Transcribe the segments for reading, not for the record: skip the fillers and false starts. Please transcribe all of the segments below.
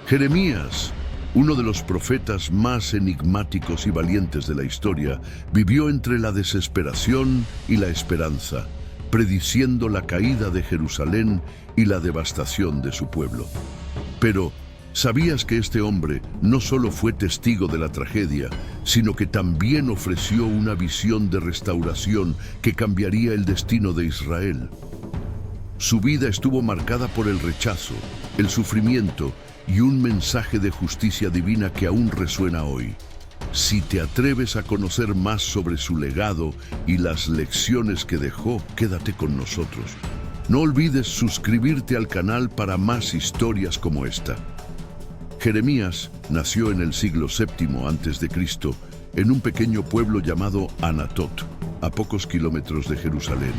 Jeremías, uno de los profetas más enigmáticos y valientes de la historia, vivió entre la desesperación y la esperanza, prediciendo la caída de Jerusalén y la devastación de su pueblo. Pero, ¿sabías que este hombre no solo fue testigo de la tragedia, sino que también ofreció una visión de restauración que cambiaría el destino de Israel? Su vida estuvo marcada por el rechazo, el sufrimiento y un mensaje de justicia divina que aún resuena hoy. Si te atreves a conocer más sobre su legado y las lecciones que dejó, quédate con nosotros. No olvides suscribirte al canal para más historias como esta. Jeremías nació en el siglo VII a.C. en un pequeño pueblo llamado Anatot, a pocos kilómetros de Jerusalén.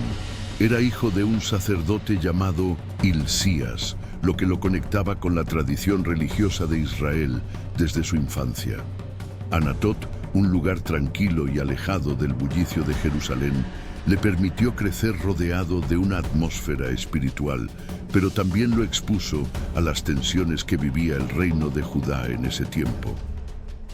Era hijo de un sacerdote llamado Hilcías, lo que lo conectaba con la tradición religiosa de Israel desde su infancia. Anatot, un lugar tranquilo y alejado del bullicio de Jerusalén, le permitió crecer rodeado de una atmósfera espiritual, pero también lo expuso a las tensiones que vivía el reino de Judá en ese tiempo.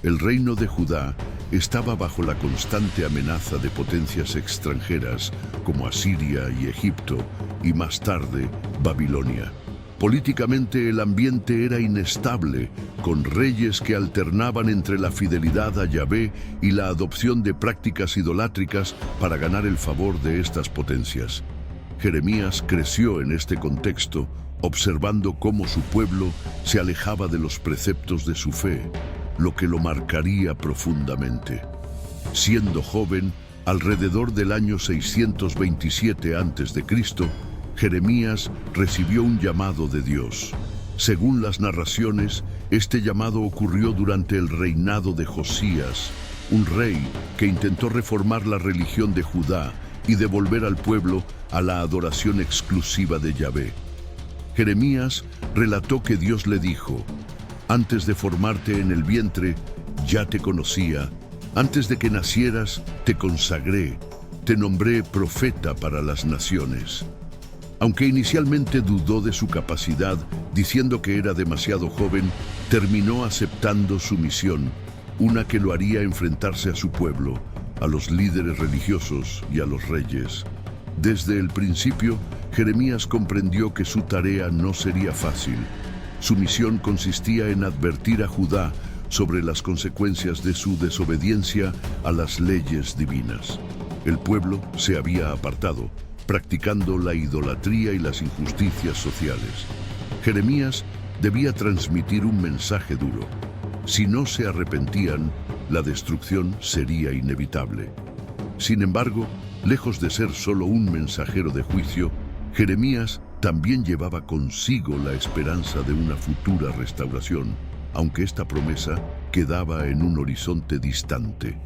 El reino de Judá estaba bajo la constante amenaza de potencias extranjeras como Asiria y Egipto, y más tarde Babilonia. Políticamente el ambiente era inestable, con reyes que alternaban entre la fidelidad a Yahvé y la adopción de prácticas idolátricas para ganar el favor de estas potencias. Jeremías creció en este contexto, observando cómo su pueblo se alejaba de los preceptos de su fe, lo que lo marcaría profundamente. Siendo joven, alrededor del año 627 a.C., Jeremías recibió un llamado de Dios. Según las narraciones, este llamado ocurrió durante el reinado de Josías, un rey que intentó reformar la religión de Judá y devolver al pueblo a la adoración exclusiva de Yahvé. Jeremías relató que Dios le dijo: «Antes de formarte en el vientre, ya te conocía. Antes de que nacieras, te consagré. Te nombré profeta para las naciones». Aunque inicialmente dudó de su capacidad, diciendo que era demasiado joven, terminó aceptando su misión, una que lo haría enfrentarse a su pueblo, a los líderes religiosos y a los reyes. Desde el principio, Jeremías comprendió que su tarea no sería fácil. Su misión consistía en advertir a Judá sobre las consecuencias de su desobediencia a las leyes divinas. El pueblo se había apartado, practicando la idolatría y las injusticias sociales. Jeremías debía transmitir un mensaje duro. Si no se arrepentían, la destrucción sería inevitable. Sin embargo, lejos de ser solo un mensajero de juicio, Jeremías también llevaba consigo la esperanza de una futura restauración, aunque esta promesa quedaba en un horizonte distante.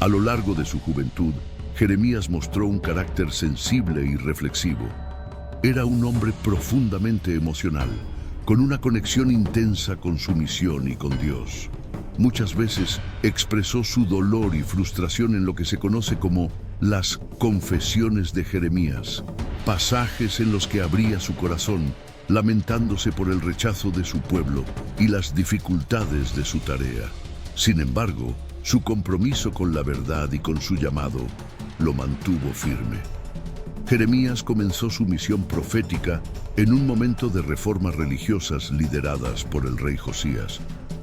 A lo largo de su juventud, Jeremías mostró un carácter sensible y reflexivo. Era un hombre profundamente emocional, con una conexión intensa con su misión y con Dios. Muchas veces expresó su dolor y frustración en lo que se conoce como las confesiones de Jeremías, pasajes en los que abría su corazón, lamentándose por el rechazo de su pueblo y las dificultades de su tarea. Sin embargo, su compromiso con la verdad y con su llamado lo mantuvo firme. Jeremías comenzó su misión profética en un momento de reformas religiosas lideradas por el rey Josías,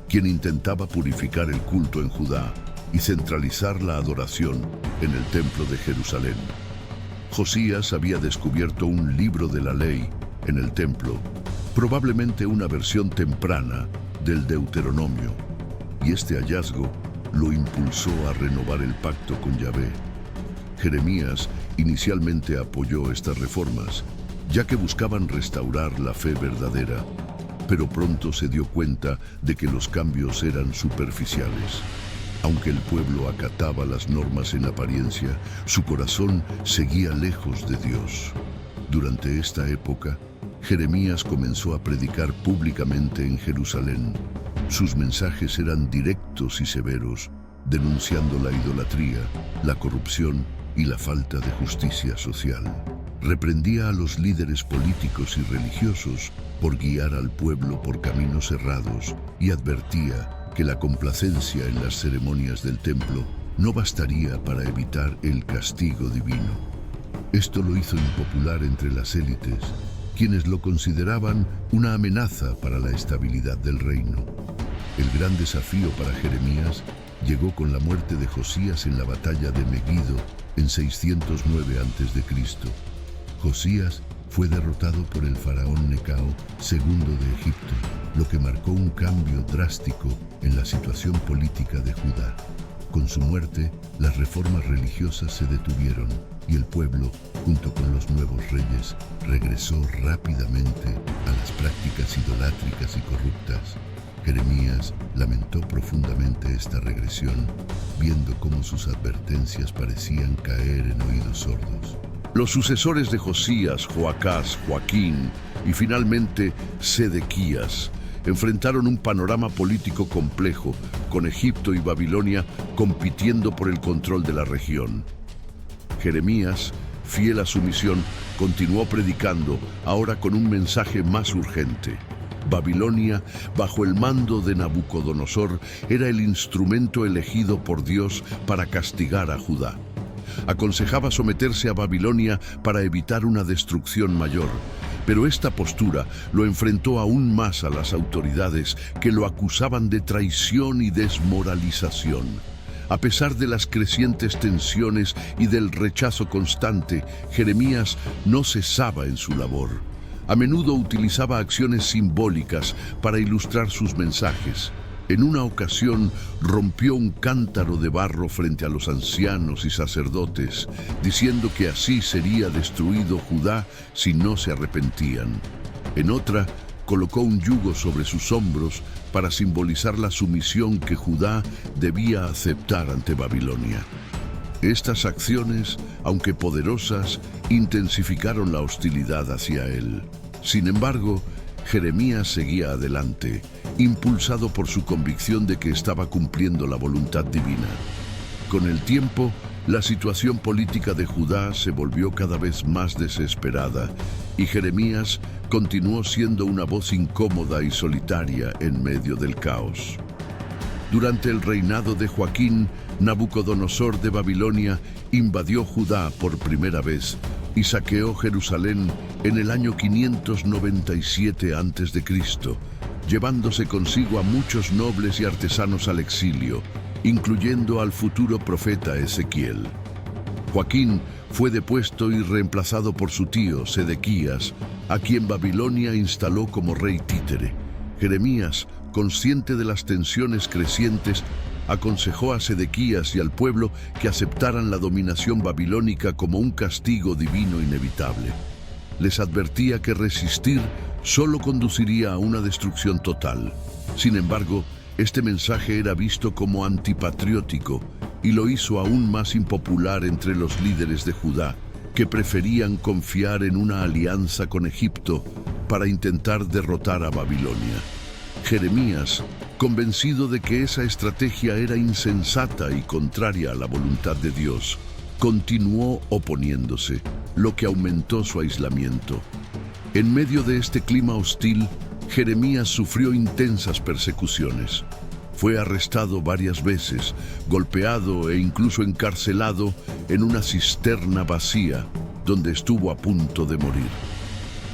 quien intentaba purificar el culto en Judá y centralizar la adoración en el templo de Jerusalén. Josías había descubierto un libro de la ley en el templo, probablemente una versión temprana del Deuteronomio, y este hallazgo lo impulsó a renovar el pacto con Yahvé. Jeremías inicialmente apoyó estas reformas, ya que buscaban restaurar la fe verdadera, pero pronto se dio cuenta de que los cambios eran superficiales. Aunque el pueblo acataba las normas en apariencia, su corazón seguía lejos de Dios. Durante esta época, Jeremías comenzó a predicar públicamente en Jerusalén. Sus mensajes eran directos y severos, denunciando la idolatría, la corrupción y la falta de justicia social. Reprendía a los líderes políticos y religiosos, por guiar al pueblo por caminos errados y advertía que la complacencia en las ceremonias del templo no bastaría para evitar el castigo divino. Esto lo hizo impopular entre las élites, quienes lo consideraban una amenaza para la estabilidad del reino. El gran desafío para Jeremías llegó con la muerte de Josías en la batalla de Megiddo en 609 a.C. Josías fue derrotado por el faraón Necao II de Egipto, lo que marcó un cambio drástico en la situación política de Judá. Con su muerte, las reformas religiosas se detuvieron y el pueblo, junto con los nuevos reyes, regresó rápidamente a las prácticas idolátricas y corruptas. Jeremías lamentó profundamente esta regresión, viendo cómo sus advertencias parecían caer en oídos sordos. Los sucesores de Josías, Joacás, Joaquín y finalmente Sedequías enfrentaron un panorama político complejo, con Egipto y Babilonia compitiendo por el control de la región. Jeremías, fiel a su misión, continuó predicando, ahora con un mensaje más urgente. Babilonia, bajo el mando de Nabucodonosor, era el instrumento elegido por Dios para castigar a Judá. Aconsejaba someterse a Babilonia para evitar una destrucción mayor, pero esta postura lo enfrentó aún más a las autoridades, que lo acusaban de traición y desmoralización. A pesar de las crecientes tensiones y del rechazo constante, Jeremías no cesaba en su labor. A menudo utilizaba acciones simbólicas para ilustrar sus mensajes. En una ocasión rompió un cántaro de barro frente a los ancianos y sacerdotes, diciendo que así sería destruido Judá si no se arrepentían. En otra, colocó un yugo sobre sus hombros para simbolizar la sumisión que Judá debía aceptar ante Babilonia. Estas acciones, aunque poderosas, intensificaron la hostilidad hacia él. Sin embargo, Jeremías seguía adelante, impulsado por su convicción de que estaba cumpliendo la voluntad divina. Con el tiempo, la situación política de Judá se volvió cada vez más desesperada y Jeremías continuó siendo una voz incómoda y solitaria en medio del caos. Durante el reinado de Joaquín, Nabucodonosor de Babilonia invadió Judá por primera vez y saqueó Jerusalén en el año 597 a.C., llevándose consigo a muchos nobles y artesanos al exilio, incluyendo al futuro profeta Ezequiel. Joaquín fue depuesto y reemplazado por su tío Sedequías, a quien Babilonia instaló como rey títere. Jeremías, consciente de las tensiones crecientes, aconsejó a Sedequías y al pueblo que aceptaran la dominación babilónica como un castigo divino inevitable. Les advertía que resistir solo conduciría a una destrucción total. Sin embargo, este mensaje era visto como antipatriótico y lo hizo aún más impopular entre los líderes de Judá, que preferían confiar en una alianza con Egipto para intentar derrotar a Babilonia. Jeremías, convencido de que esa estrategia era insensata y contraria a la voluntad de Dios, continuó oponiéndose, lo que aumentó su aislamiento. En medio de este clima hostil, Jeremías sufrió intensas persecuciones. Fue arrestado varias veces, golpeado e incluso encarcelado en una cisterna vacía, donde estuvo a punto de morir.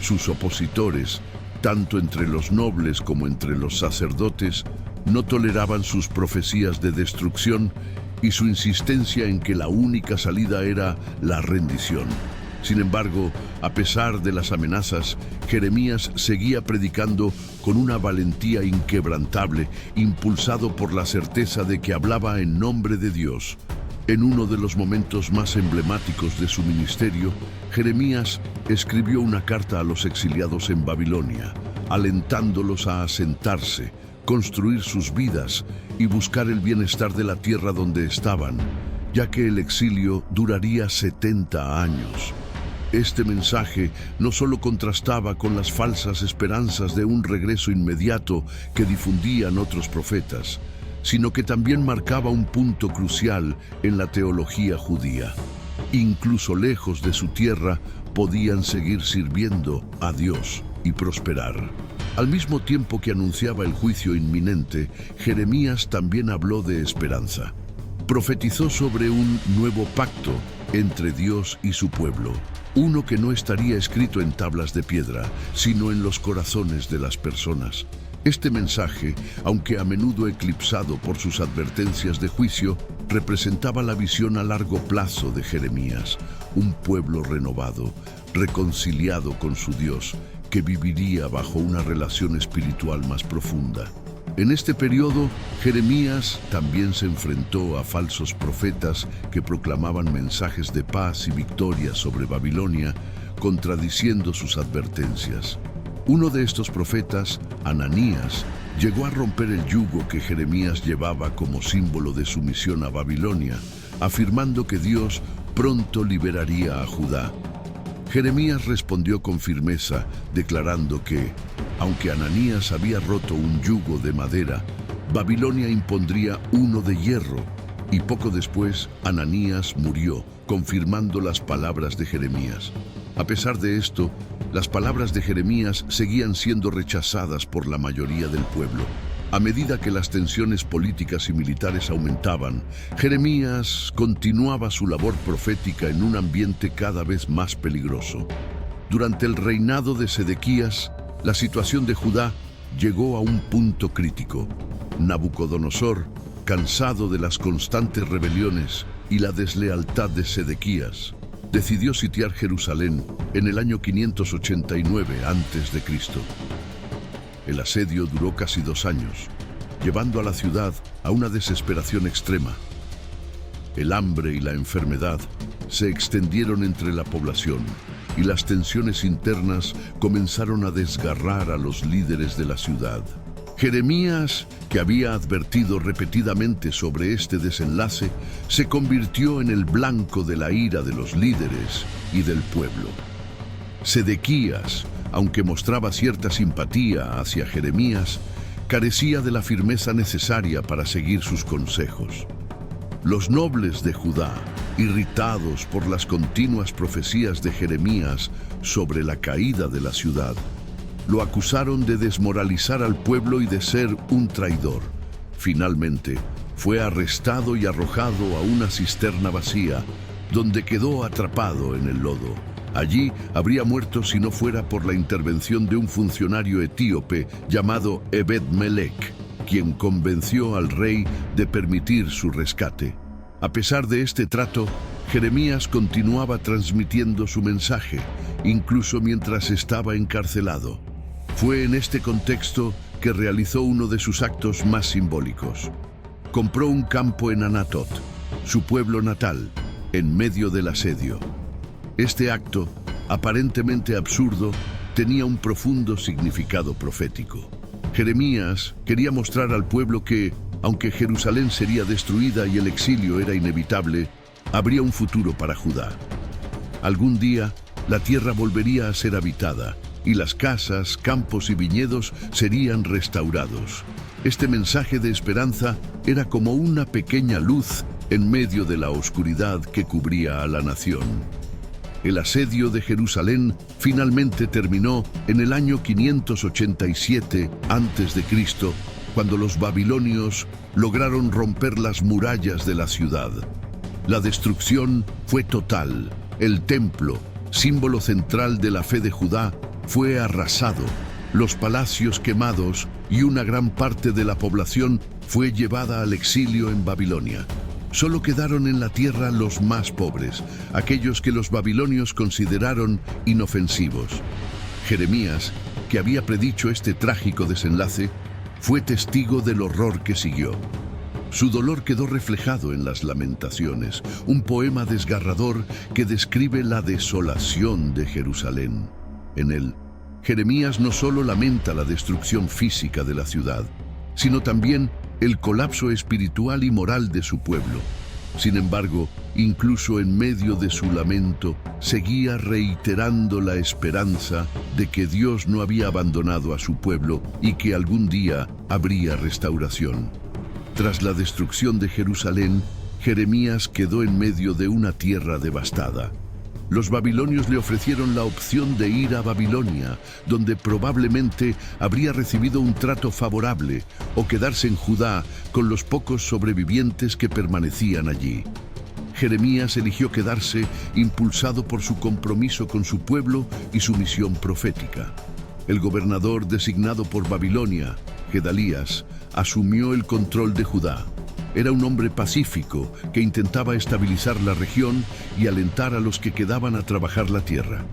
Sus opositores, tanto entre los nobles como entre los sacerdotes, no toleraban sus profecías de destrucción y su insistencia en que la única salida era la rendición. Sin embargo, a pesar de las amenazas, Jeremías seguía predicando con una valentía inquebrantable, impulsado por la certeza de que hablaba en nombre de Dios. En uno de los momentos más emblemáticos de su ministerio, Jeremías escribió una carta a los exiliados en Babilonia, alentándolos a asentarse, construir sus vidas y buscar el bienestar de la tierra donde estaban, ya que el exilio duraría 70 años. Este mensaje no solo contrastaba con las falsas esperanzas de un regreso inmediato que difundían otros profetas, sino que también marcaba un punto crucial en la teología judía. Incluso lejos de su tierra, podían seguir sirviendo a Dios. y prosperar. Al mismo tiempo que anunciaba el juicio inminente, Jeremías también habló de esperanza. Profetizó sobre un nuevo pacto entre Dios y su pueblo, uno que no estaría escrito en tablas de piedra, sino en los corazones de las personas. Este mensaje, aunque a menudo eclipsado por sus advertencias de juicio, representaba la visión a largo plazo de Jeremías, un pueblo renovado, reconciliado con su Dios, que viviría bajo una relación espiritual más profunda. En este periodo, Jeremías también se enfrentó a falsos profetas que proclamaban mensajes de paz y victoria sobre Babilonia, contradiciendo sus advertencias. Uno de estos profetas, Ananías, llegó a romper el yugo que Jeremías llevaba como símbolo de sumisión a Babilonia, afirmando que Dios pronto liberaría a Judá. Jeremías respondió con firmeza, declarando que, aunque Ananías había roto un yugo de madera, Babilonia impondría uno de hierro, y poco después Ananías murió, confirmando las palabras de Jeremías. A pesar de esto, las palabras de Jeremías seguían siendo rechazadas por la mayoría del pueblo. A medida que las tensiones políticas y militares aumentaban, Jeremías continuaba su labor profética en un ambiente cada vez más peligroso. Durante el reinado de Sedequías, la situación de Judá llegó a un punto crítico. Nabucodonosor, cansado de las constantes rebeliones y la deslealtad de Sedequías, decidió sitiar Jerusalén en el año 589 a.C. El asedio duró casi 2 años, llevando a la ciudad a una desesperación extrema. El hambre y la enfermedad se extendieron entre la población y las tensiones internas comenzaron a desgarrar a los líderes de la ciudad. Jeremías, que había advertido repetidamente sobre este desenlace, se convirtió en el blanco de la ira de los líderes y del pueblo. Sedequías, aunque mostraba cierta simpatía hacia Jeremías, carecía de la firmeza necesaria para seguir sus consejos. Los nobles de Judá, irritados por las continuas profecías de Jeremías sobre la caída de la ciudad, lo acusaron de desmoralizar al pueblo y de ser un traidor. Finalmente, fue arrestado y arrojado a una cisterna vacía, donde quedó atrapado en el lodo. Allí habría muerto si no fuera por la intervención de un funcionario etíope llamado Ebed-Melech, quien convenció al rey de permitir su rescate. A pesar de este trato, Jeremías continuaba transmitiendo su mensaje, incluso mientras estaba encarcelado. Fue en este contexto que realizó uno de sus actos más simbólicos. Compró un campo en Anatot, su pueblo natal, en medio del asedio. Este acto, aparentemente absurdo, tenía un profundo significado profético. Jeremías quería mostrar al pueblo que, aunque Jerusalén sería destruida y el exilio era inevitable, habría un futuro para Judá. Algún día, la tierra volvería a ser habitada, y las casas, campos y viñedos serían restaurados. Este mensaje de esperanza era como una pequeña luz en medio de la oscuridad que cubría a la nación. El asedio de Jerusalén finalmente terminó en el año 587 a.C., cuando los babilonios lograron romper las murallas de la ciudad. La destrucción fue total. El templo, símbolo central de la fe de Judá, fue arrasado, los palacios quemados y una gran parte de la población fue llevada al exilio en Babilonia. Solo quedaron en la tierra los más pobres, aquellos que los babilonios consideraron inofensivos. Jeremías, que había predicho este trágico desenlace, fue testigo del horror que siguió. Su dolor quedó reflejado en las Lamentaciones, un poema desgarrador que describe la desolación de Jerusalén. En él, Jeremías no solo lamenta la destrucción física de la ciudad, sino también el colapso espiritual y moral de su pueblo. Sin embargo, incluso en medio de su lamento, seguía reiterando la esperanza de que Dios no había abandonado a su pueblo y que algún día habría restauración. Tras la destrucción de Jerusalén, Jeremías quedó en medio de una tierra devastada. Los babilonios le ofrecieron la opción de ir a Babilonia, donde probablemente habría recibido un trato favorable, o quedarse en Judá con los pocos sobrevivientes que permanecían allí. Jeremías eligió quedarse, impulsado por su compromiso con su pueblo y su misión profética. El gobernador designado por Babilonia, Gedalías, asumió el control de Judá. Era un hombre pacífico que intentaba estabilizar la región y alentar a los que quedaban a trabajar la tierra.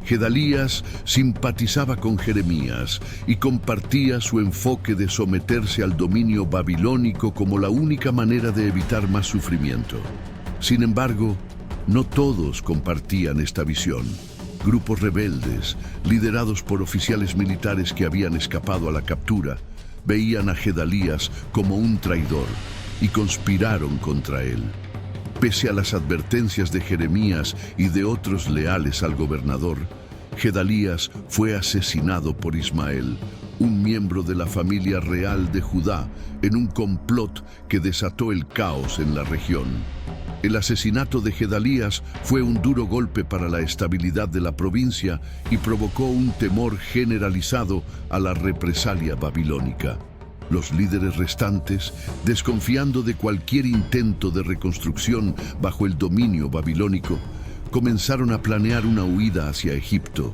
Gedalías simpatizaba con Jeremías y compartía su enfoque de someterse al dominio babilónico como la única manera de evitar más sufrimiento. Sin embargo, no todos compartían esta visión. Grupos rebeldes, liderados por oficiales militares que habían escapado a la captura, veían a Gedalías como un traidor y conspiraron contra él. Pese a las advertencias de Jeremías y de otros leales al gobernador, Gedalías fue asesinado por Ismael, un miembro de la familia real de Judá, en un complot que desató el caos en la región. El asesinato de Gedalías fue un duro golpe para la estabilidad de la provincia y provocó un temor generalizado a la represalia babilónica. Los líderes restantes, desconfiando de cualquier intento de reconstrucción bajo el dominio babilónico, comenzaron a planear una huida hacia Egipto.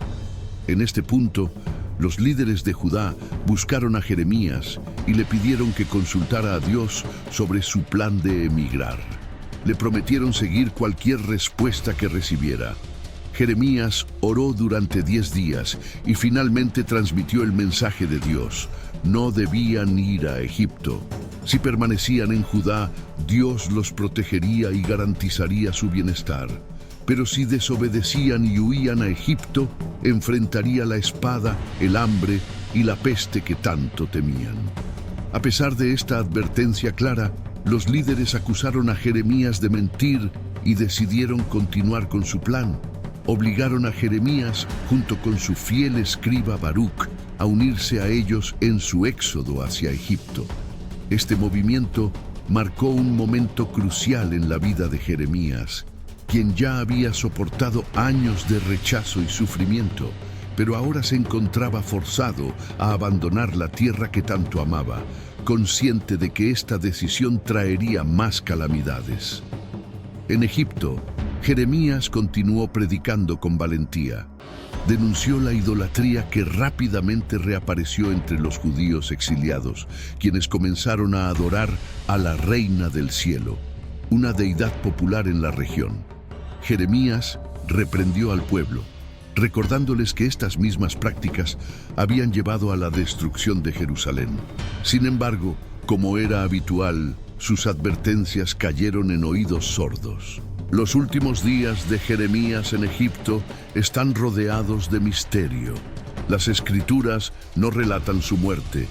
En este punto, los líderes de Judá buscaron a Jeremías y le pidieron que consultara a Dios sobre su plan de emigrar. Le prometieron seguir cualquier respuesta que recibiera. Jeremías oró durante 10 días y finalmente transmitió el mensaje de Dios. No debían ir a Egipto. Si permanecían en Judá, Dios los protegería y garantizaría su bienestar. Pero si desobedecían y huían a Egipto, enfrentaría la espada, el hambre y la peste que tanto temían. A pesar de esta advertencia clara, los líderes acusaron a Jeremías de mentir y decidieron continuar con su plan. Obligaron a Jeremías, junto con su fiel escriba Baruc, a unirse a ellos en su éxodo hacia Egipto. Este movimiento marcó un momento crucial en la vida de Jeremías, quien ya había soportado años de rechazo y sufrimiento, pero ahora se encontraba forzado a abandonar la tierra que tanto amaba, consciente de que esta decisión traería más calamidades. En Egipto, Jeremías continuó predicando con valentía. Denunció la idolatría que rápidamente reapareció entre los judíos exiliados, quienes comenzaron a adorar a la Reina del Cielo, una deidad popular en la región. Jeremías reprendió al pueblo, recordándoles que estas mismas prácticas habían llevado a la destrucción de Jerusalén. Sin embargo, como era habitual, sus advertencias cayeron en oídos sordos. Los últimos días de Jeremías en Egipto están rodeados de misterio. Las escrituras no relatan su muerte,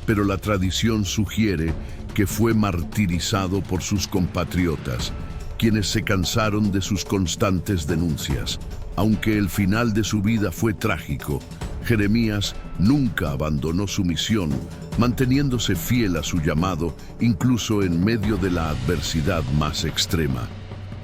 pero la tradición sugiere que fue martirizado por sus compatriotas, quienes se cansaron de sus constantes denuncias. Aunque el final de su vida fue trágico, Jeremías nunca abandonó su misión, manteniéndose fiel a su llamado, incluso en medio de la adversidad más extrema.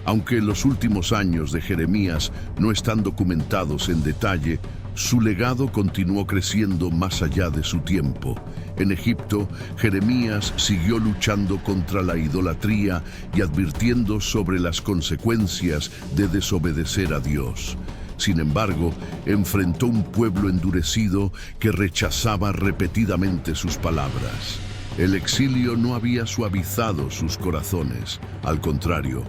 Aunque los últimos años de Jeremías no están documentados en detalle, su legado continuó creciendo más allá de su tiempo. En Egipto, Jeremías siguió luchando contra la idolatría y advirtiendo sobre las consecuencias de desobedecer a Dios. Sin embargo, enfrentó un pueblo endurecido que rechazaba repetidamente sus palabras. El exilio no había suavizado sus corazones, al contrario.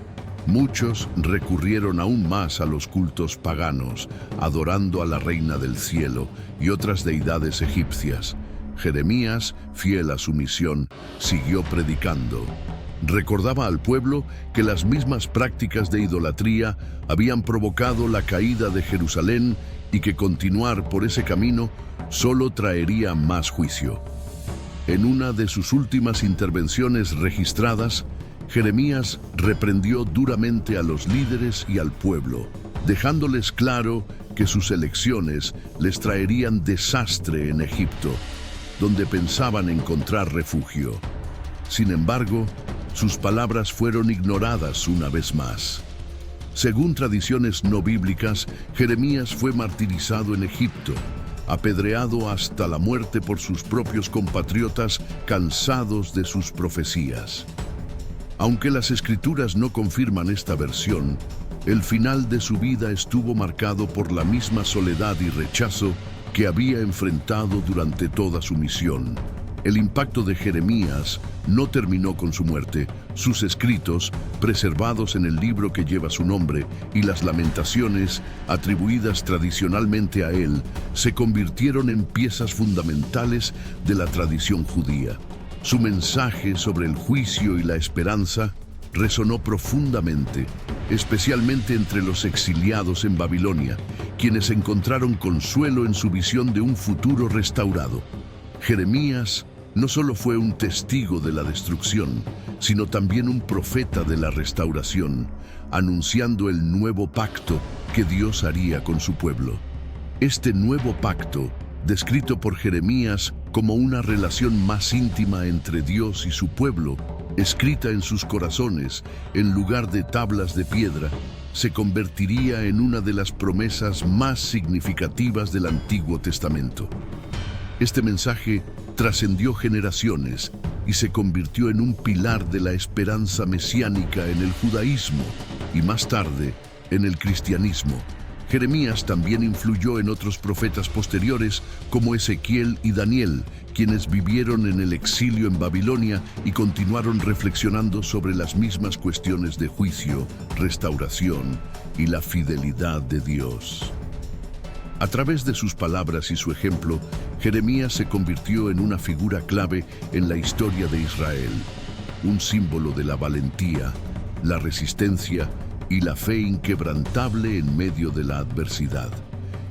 Muchos recurrieron aún más a los cultos paganos, adorando a la Reina del Cielo y otras deidades egipcias. Jeremías, fiel a su misión, siguió predicando. Recordaba al pueblo que las mismas prácticas de idolatría habían provocado la caída de Jerusalén y que continuar por ese camino solo traería más juicio. En una de sus últimas intervenciones registradas, Jeremías reprendió duramente a los líderes y al pueblo, dejándoles claro que sus elecciones les traerían desastre en Egipto, donde pensaban encontrar refugio. Sin embargo, sus palabras fueron ignoradas una vez más. Según tradiciones no bíblicas, Jeremías fue martirizado en Egipto, apedreado hasta la muerte por sus propios compatriotas cansados de sus profecías. Aunque las escrituras no confirman esta versión, el final de su vida estuvo marcado por la misma soledad y rechazo que había enfrentado durante toda su misión. El impacto de Jeremías no terminó con su muerte. Sus escritos, preservados en el libro que lleva su nombre, y las lamentaciones, atribuidas tradicionalmente a él, se convirtieron en piezas fundamentales de la tradición judía. Su mensaje sobre el juicio y la esperanza resonó profundamente, especialmente entre los exiliados en Babilonia, quienes encontraron consuelo en su visión de un futuro restaurado. Jeremías no solo fue un testigo de la destrucción, sino también un profeta de la restauración, anunciando el nuevo pacto que Dios haría con su pueblo. Este nuevo pacto, descrito por Jeremías como una relación más íntima entre Dios y su pueblo, escrita en sus corazones en lugar de tablas de piedra, se convertiría en una de las promesas más significativas del Antiguo Testamento. Este mensaje trascendió generaciones y se convirtió en un pilar de la esperanza mesiánica en el judaísmo y más tarde en el cristianismo. Jeremías también influyó en otros profetas posteriores como Ezequiel y Daniel, quienes vivieron en el exilio en Babilonia y continuaron reflexionando sobre las mismas cuestiones de juicio, restauración y la fidelidad de Dios. A través de sus palabras y su ejemplo, Jeremías se convirtió en una figura clave en la historia de Israel, un símbolo de la valentía, la resistencia y la fe inquebrantable en medio de la adversidad.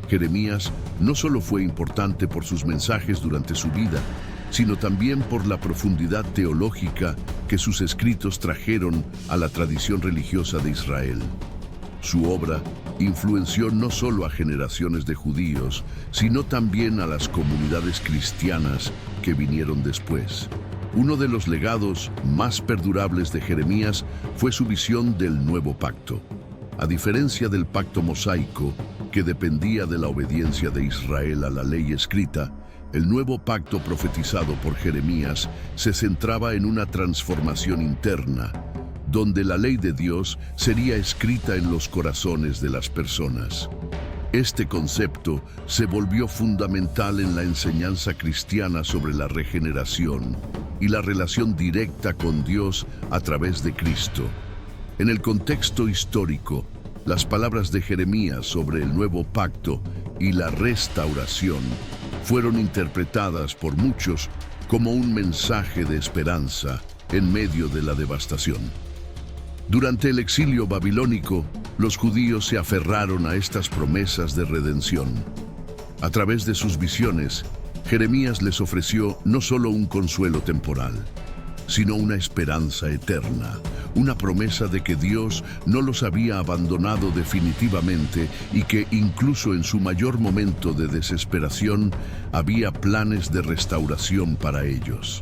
Jeremías no solo fue importante por sus mensajes durante su vida, sino también por la profundidad teológica que sus escritos trajeron a la tradición religiosa de Israel. Su obra influenció no solo a generaciones de judíos, sino también a las comunidades cristianas que vinieron después. Uno de los legados más perdurables de Jeremías fue su visión del nuevo pacto. A diferencia del pacto mosaico, que dependía de la obediencia de Israel a la ley escrita, el nuevo pacto profetizado por Jeremías se centraba en una transformación interna, donde la ley de Dios sería escrita en los corazones de las personas. Este concepto se volvió fundamental en la enseñanza cristiana sobre la regeneración y la relación directa con Dios a través de Cristo. En el contexto histórico, las palabras de Jeremías sobre el nuevo pacto y la restauración fueron interpretadas por muchos como un mensaje de esperanza en medio de la devastación. Durante el exilio babilónico, los judíos se aferraron a estas promesas de redención. A través de sus visiones, Jeremías les ofreció no solo un consuelo temporal, sino una esperanza eterna, una promesa de que Dios no los había abandonado definitivamente y que incluso en su mayor momento de desesperación había planes de restauración para ellos.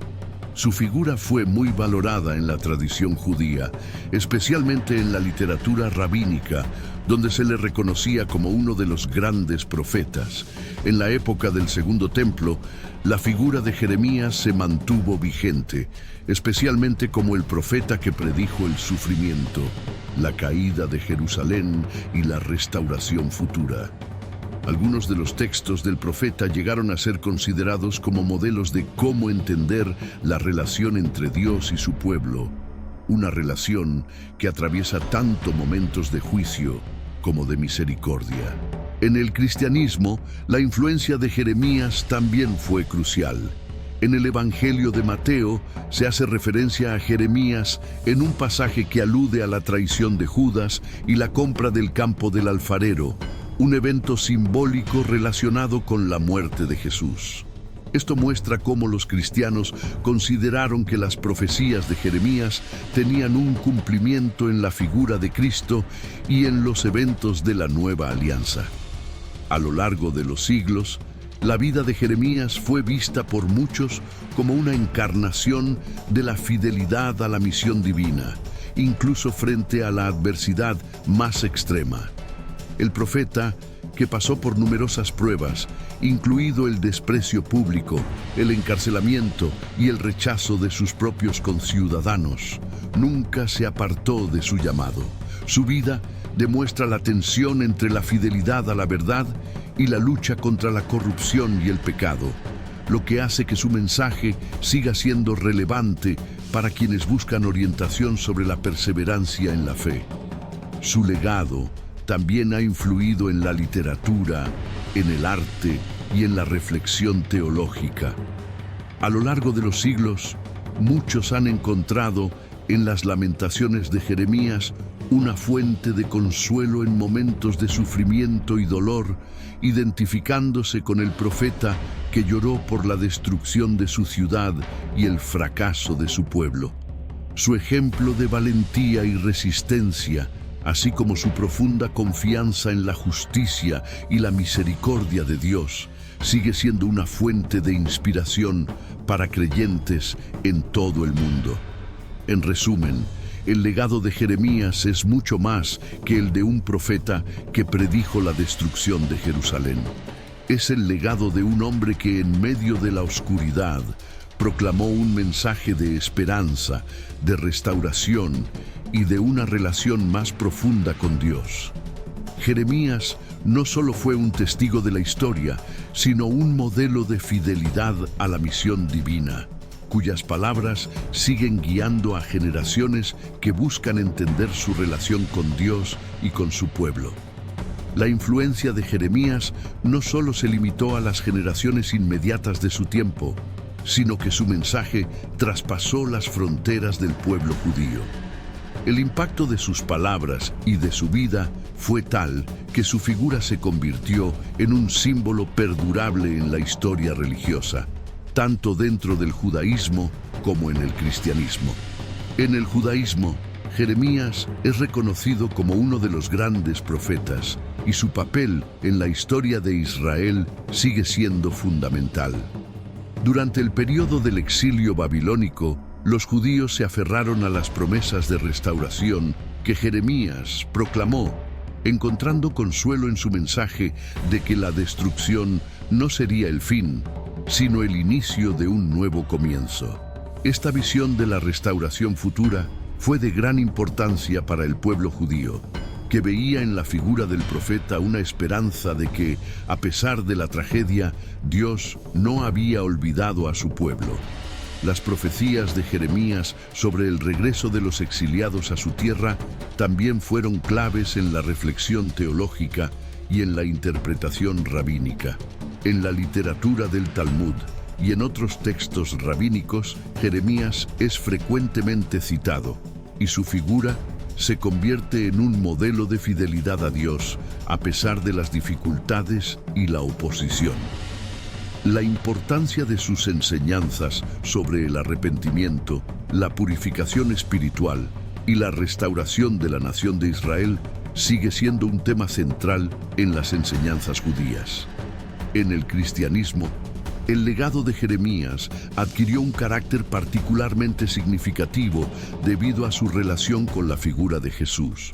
Su figura fue muy valorada en la tradición judía, especialmente en la literatura rabínica, donde se le reconocía como uno de los grandes profetas. En la época del Segundo Templo, la figura de Jeremías se mantuvo vigente, especialmente como el profeta que predijo el sufrimiento, la caída de Jerusalén y la restauración futura. Algunos de los textos del profeta llegaron a ser considerados como modelos de cómo entender la relación entre Dios y su pueblo, una relación que atraviesa tanto momentos de juicio como de misericordia. En el cristianismo, la influencia de Jeremías también fue crucial. En el Evangelio de Mateo se hace referencia a Jeremías en un pasaje que alude a la traición de Judas y la compra del campo del alfarero, un evento simbólico relacionado con la muerte de Jesús. Esto muestra cómo los cristianos consideraron que las profecías de Jeremías tenían un cumplimiento en la figura de Cristo y en los eventos de la nueva alianza. A lo largo de los siglos, la vida de Jeremías fue vista por muchos como una encarnación de la fidelidad a la misión divina incluso frente a la adversidad más extrema. El profeta, que pasó por numerosas pruebas, incluido el desprecio público, el encarcelamiento y el rechazo de sus propios conciudadanos, nunca se apartó de su llamado. Su vida demuestra la tensión entre la fidelidad a la verdad y la lucha contra la corrupción y el pecado, lo que hace que su mensaje siga siendo relevante para quienes buscan orientación sobre la perseverancia en la fe. Su legado también ha influido en la literatura, en el arte y en la reflexión teológica. A lo largo de los siglos, muchos han encontrado en las lamentaciones de Jeremías una fuente de consuelo en momentos de sufrimiento y dolor, identificándose con el profeta que lloró por la destrucción de su ciudad y el fracaso de su pueblo. Su ejemplo de valentía y resistencia, así como su profunda confianza en la justicia y la misericordia de Dios, sigue siendo una fuente de inspiración para creyentes en todo el mundo. En resumen, el legado de Jeremías es mucho más que el de un profeta que predijo la destrucción de Jerusalén. Es el legado de un hombre que en medio de la oscuridad proclamó un mensaje de esperanza, de restauración y de una relación más profunda con Dios. Jeremías no solo fue un testigo de la historia, sino un modelo de fidelidad a la misión divina, cuyas palabras siguen guiando a generaciones que buscan entender su relación con Dios y con su pueblo. La influencia de Jeremías no solo se limitó a las generaciones inmediatas de su tiempo, sino que su mensaje traspasó las fronteras del pueblo judío. El impacto de sus palabras y de su vida fue tal que su figura se convirtió en un símbolo perdurable en la historia religiosa, tanto dentro del judaísmo como en el cristianismo. En el judaísmo, Jeremías es reconocido como uno de los grandes profetas, y su papel en la historia de Israel sigue siendo fundamental. Durante el periodo del exilio babilónico, los judíos se aferraron a las promesas de restauración que Jeremías proclamó, encontrando consuelo en su mensaje de que la destrucción no sería el fin, sino el inicio de un nuevo comienzo. Esta visión de la restauración futura fue de gran importancia para el pueblo judío, que veía en la figura del profeta una esperanza de que, a pesar de la tragedia, Dios no había olvidado a su pueblo. Las profecías de Jeremías sobre el regreso de los exiliados a su tierra también fueron claves en la reflexión teológica y en la interpretación rabínica. En la literatura del Talmud y en otros textos rabínicos, Jeremías es frecuentemente citado, y su figura se convierte en un modelo de fidelidad a Dios, a pesar de las dificultades y la oposición. La importancia de sus enseñanzas sobre el arrepentimiento, la purificación espiritual y la restauración de la nación de Israel sigue siendo un tema central en las enseñanzas judías. En el cristianismo, el legado de Jeremías adquirió un carácter particularmente significativo debido a su relación con la figura de Jesús.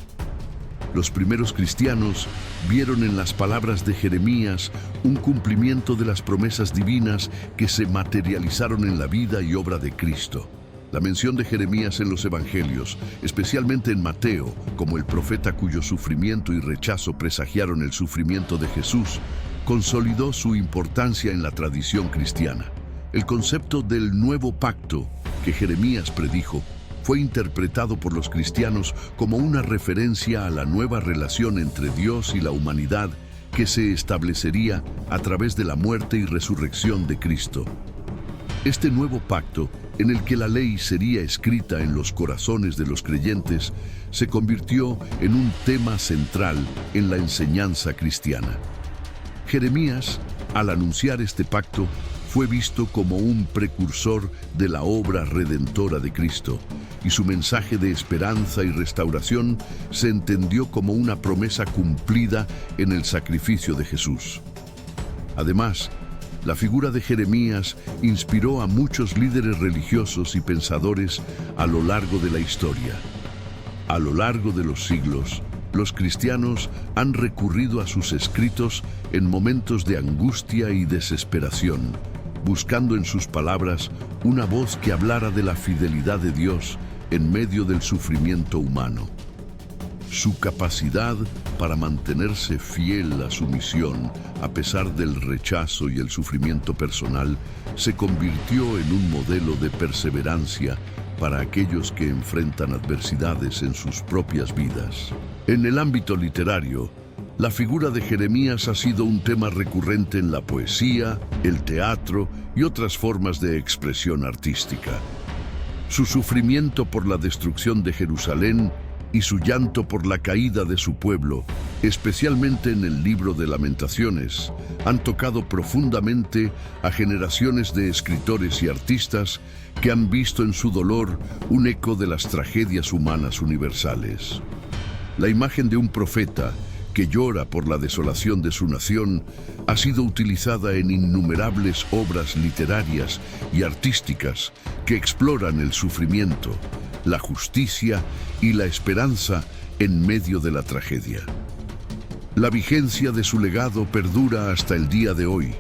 Los primeros cristianos vieron en las palabras de Jeremías un cumplimiento de las promesas divinas que se materializaron en la vida y obra de Cristo. La mención de Jeremías en los Evangelios, especialmente en Mateo, como el profeta cuyo sufrimiento y rechazo presagiaron el sufrimiento de Jesús, consolidó su importancia en la tradición cristiana. El concepto del nuevo pacto que Jeremías predijo fue interpretado por los cristianos como una referencia a la nueva relación entre Dios y la humanidad que se establecería a través de la muerte y resurrección de Cristo. Este nuevo pacto, en el que la ley sería escrita en los corazones de los creyentes, se convirtió en un tema central en la enseñanza cristiana. Jeremías, al anunciar este pacto, fue visto como un precursor de la obra redentora de Cristo, y su mensaje de esperanza y restauración se entendió como una promesa cumplida en el sacrificio de Jesús. Además, la figura de Jeremías inspiró a muchos líderes religiosos y pensadores a lo largo de la historia. A lo largo de los siglos, los cristianos han recurrido a sus escritos en momentos de angustia y desesperación, buscando en sus palabras una voz que hablara de la fidelidad de Dios en medio del sufrimiento humano. Su capacidad para mantenerse fiel a su misión, a pesar del rechazo y el sufrimiento personal, se convirtió en un modelo de perseverancia para aquellos que enfrentan adversidades en sus propias vidas. En el ámbito literario, la figura de Jeremías ha sido un tema recurrente en la poesía, el teatro y otras formas de expresión artística. Su sufrimiento por la destrucción de Jerusalén y su llanto por la caída de su pueblo, especialmente en el libro de Lamentaciones, han tocado profundamente a generaciones de escritores y artistas que han visto en su dolor un eco de las tragedias humanas universales. La imagen de un profeta que llora por la desolación de su nación ha sido utilizada en innumerables obras literarias y artísticas que exploran el sufrimiento, la justicia y la esperanza en medio de la tragedia. La vigencia de su legado perdura hasta el día de hoy,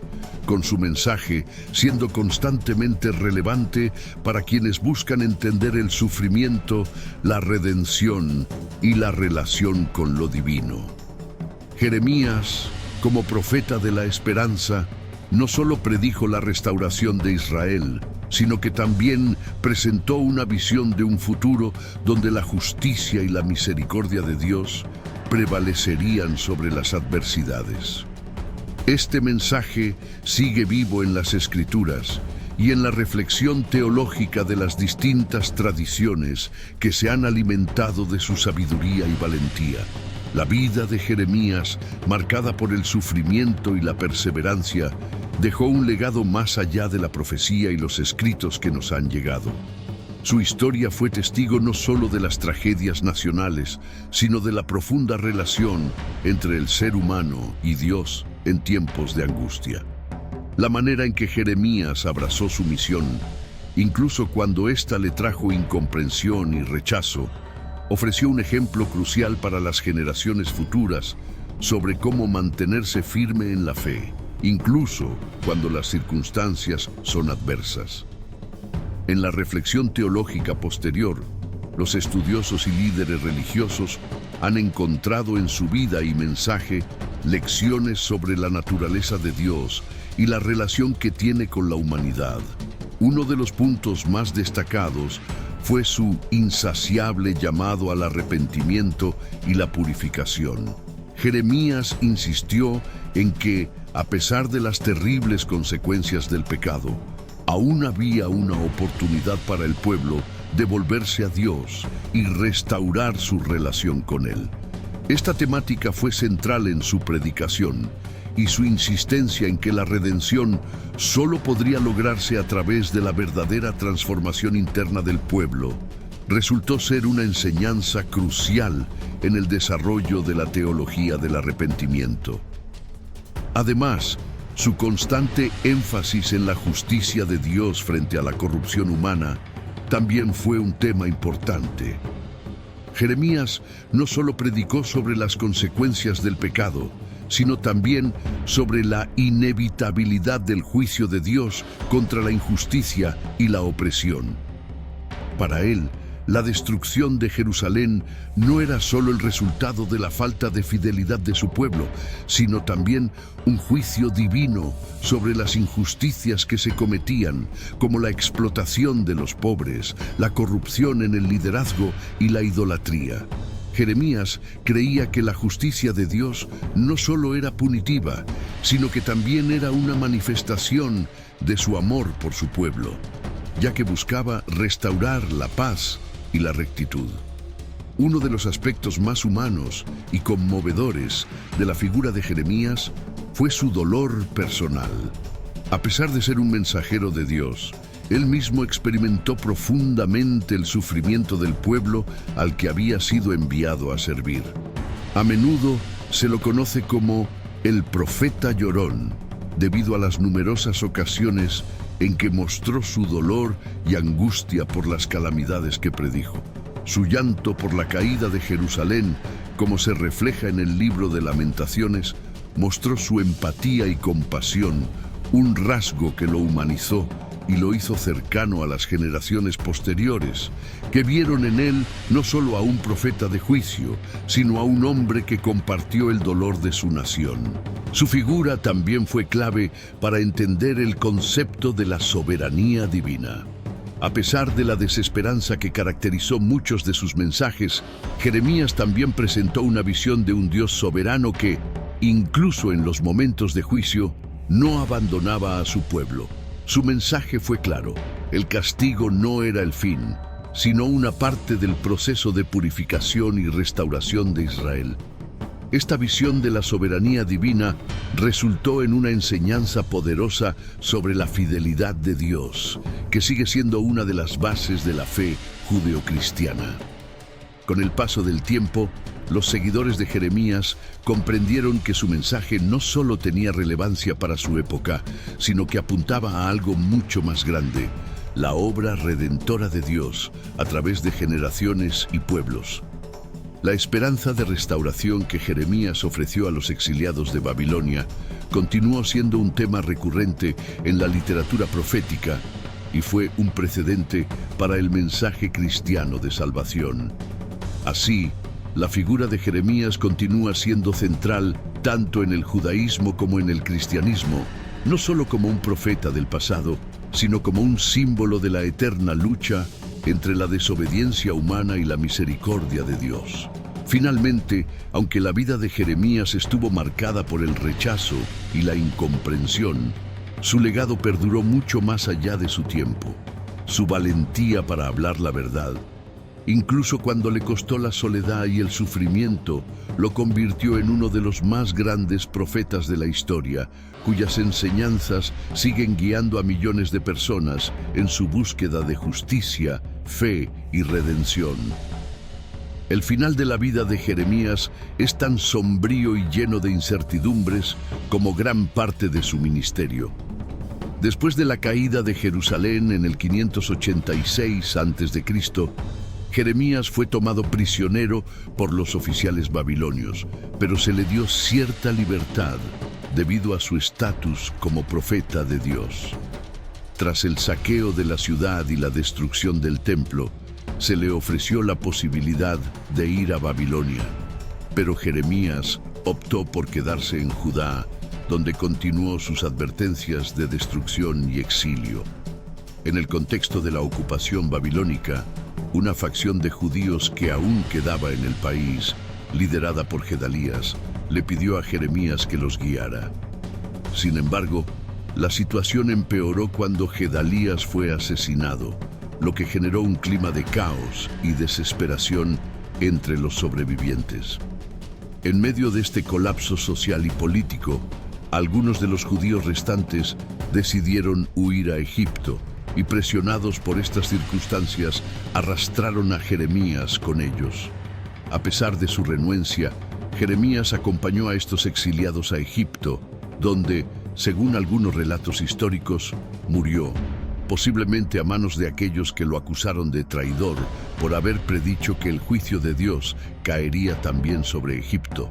con su mensaje siendo constantemente relevante para quienes buscan entender el sufrimiento, la redención y la relación con lo divino. Jeremías, como profeta de la esperanza, no solo predijo la restauración de Israel, sino que también presentó una visión de un futuro donde la justicia y la misericordia de Dios prevalecerían sobre las adversidades. Este mensaje sigue vivo en las Escrituras y en la reflexión teológica de las distintas tradiciones que se han alimentado de su sabiduría y valentía. La vida de Jeremías, marcada por el sufrimiento y la perseverancia, dejó un legado más allá de la profecía y los escritos que nos han llegado. Su historia fue testigo no solo de las tragedias nacionales, sino de la profunda relación entre el ser humano y Dios en tiempos de angustia. La manera en que Jeremías abrazó su misión, incluso cuando ésta le trajo incomprensión y rechazo, ofreció un ejemplo crucial para las generaciones futuras sobre cómo mantenerse firme en la fe, incluso cuando las circunstancias son adversas. En la reflexión teológica posterior, los estudiosos y líderes religiosos han encontrado en su vida y mensaje lecciones sobre la naturaleza de Dios y la relación que tiene con la humanidad. Uno de los puntos más destacados fue su insaciable llamado al arrepentimiento y la purificación. Jeremías insistió en que, a pesar de las terribles consecuencias del pecado, aún había una oportunidad para el pueblo de volverse a Dios y restaurar su relación con Él. Esta temática fue central en su predicación y su insistencia en que la redención solo podría lograrse a través de la verdadera transformación interna del pueblo resultó ser una enseñanza crucial en el desarrollo de la teología del arrepentimiento. Además, su constante énfasis en la justicia de Dios frente a la corrupción humana también fue un tema importante. Jeremías no solo predicó sobre las consecuencias del pecado, sino también sobre la inevitabilidad del juicio de Dios contra la injusticia y la opresión. Para él, la destrucción de Jerusalén no era solo el resultado de la falta de fidelidad de su pueblo, sino también un juicio divino sobre las injusticias que se cometían, como la explotación de los pobres, la corrupción en el liderazgo y la idolatría. Jeremías creía que la justicia de Dios no solo era punitiva, sino que también era una manifestación de su amor por su pueblo, ya que buscaba restaurar la paz y la rectitud. Uno de los aspectos más humanos y conmovedores de la figura de Jeremías fue su dolor personal. A pesar de ser un mensajero de Dios, él mismo experimentó profundamente el sufrimiento del pueblo al que había sido enviado a servir. A menudo se lo conoce como el profeta llorón, debido a las numerosas ocasiones en que mostró su dolor y angustia por las calamidades que predijo. Su llanto por la caída de Jerusalén, como se refleja en el libro de Lamentaciones, mostró su empatía y compasión, un rasgo que lo humanizó y lo hizo cercano a las generaciones posteriores, que vieron en él no solo a un profeta de juicio, sino a un hombre que compartió el dolor de su nación. Su figura también fue clave para entender el concepto de la soberanía divina. A pesar de la desesperanza que caracterizó muchos de sus mensajes, Jeremías también presentó una visión de un Dios soberano que, incluso en los momentos de juicio, no abandonaba a su pueblo. Su mensaje fue claro: el castigo no era el fin, sino una parte del proceso de purificación y restauración de Israel. Esta visión de la soberanía divina resultó en una enseñanza poderosa sobre la fidelidad de Dios, que sigue siendo una de las bases de la fe judeocristiana. Con el paso del tiempo, los seguidores de Jeremías comprendieron que su mensaje no solo tenía relevancia para su época, sino que apuntaba a algo mucho más grande: la obra redentora de Dios a través de generaciones y pueblos. La esperanza de restauración que Jeremías ofreció a los exiliados de Babilonia continuó siendo un tema recurrente en la literatura profética y fue un precedente para el mensaje cristiano de salvación. Así, la figura de Jeremías continúa siendo central tanto en el judaísmo como en el cristianismo, no solo como un profeta del pasado, sino como un símbolo de la eterna lucha entre la desobediencia humana y la misericordia de Dios. Finalmente, aunque la vida de Jeremías estuvo marcada por el rechazo y la incomprensión, su legado perduró mucho más allá de su tiempo. Su valentía para hablar la verdad, incluso cuando le costó la soledad y el sufrimiento, lo convirtió en uno de los más grandes profetas de la historia, cuyas enseñanzas siguen guiando a millones de personas en su búsqueda de justicia, fe y redención. El final de la vida de Jeremías es tan sombrío y lleno de incertidumbres como gran parte de su ministerio. Después de la caída de Jerusalén en el 586 a.C., Jeremías fue tomado prisionero por los oficiales babilonios, pero se le dio cierta libertad debido a su estatus como profeta de Dios. Tras el saqueo de la ciudad y la destrucción del templo, se le ofreció la posibilidad de ir a Babilonia, pero Jeremías optó por quedarse en Judá, donde continuó sus advertencias de destrucción y exilio. En el contexto de la ocupación babilónica, una facción de judíos que aún quedaba en el país, liderada por Gedalías, le pidió a Jeremías que los guiara. Sin embargo, la situación empeoró cuando Gedalías fue asesinado, lo que generó un clima de caos y desesperación entre los sobrevivientes. En medio de este colapso social y político, algunos de los judíos restantes decidieron huir a Egipto y, presionados por estas circunstancias, arrastraron a Jeremías con ellos. A pesar de su renuencia, Jeremías acompañó a estos exiliados a Egipto, donde, según algunos relatos históricos, murió, posiblemente a manos de aquellos que lo acusaron de traidor por haber predicho que el juicio de Dios caería también sobre Egipto.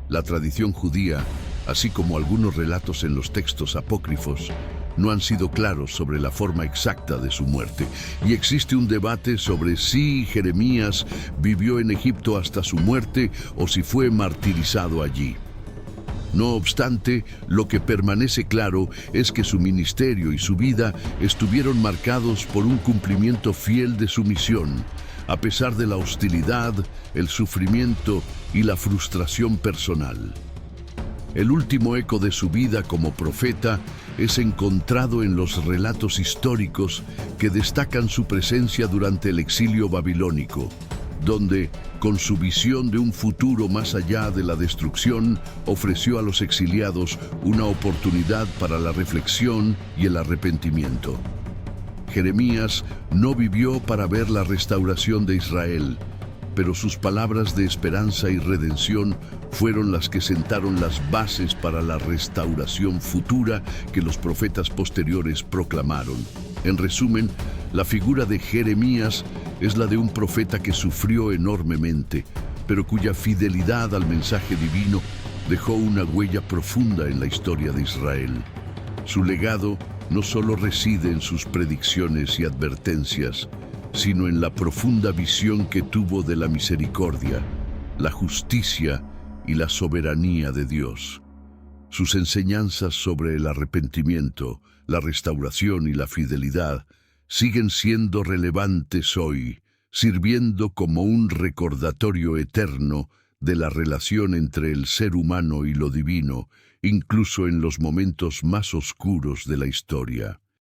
La tradición judía, así como algunos relatos en los textos apócrifos, no han sido claros sobre la forma exacta de su muerte, y existe un debate sobre si Jeremías vivió en Egipto hasta su muerte o si fue martirizado allí. No obstante, lo que permanece claro es que su ministerio y su vida estuvieron marcados por un cumplimiento fiel de su misión, a pesar de la hostilidad, el sufrimiento y la frustración personal. El último eco de su vida como profeta es encontrado en los relatos históricos que destacan su presencia durante el exilio babilónico, donde, con su visión de un futuro más allá de la destrucción, ofreció a los exiliados una oportunidad para la reflexión y el arrepentimiento. Jeremías no vivió para ver la restauración de Israel, pero sus palabras de esperanza y redención fueron las que sentaron las bases para la restauración futura que los profetas posteriores proclamaron. En resumen, la figura de Jeremías es la de un profeta que sufrió enormemente, pero cuya fidelidad al mensaje divino dejó una huella profunda en la historia de Israel. Su legado no solo reside en sus predicciones y advertencias, sino en la profunda visión que tuvo de la misericordia, la justicia y la soberanía de Dios. Sus enseñanzas sobre el arrepentimiento, la restauración y la fidelidad siguen siendo relevantes hoy, sirviendo como un recordatorio eterno de la relación entre el ser humano y lo divino, incluso en los momentos más oscuros de la historia.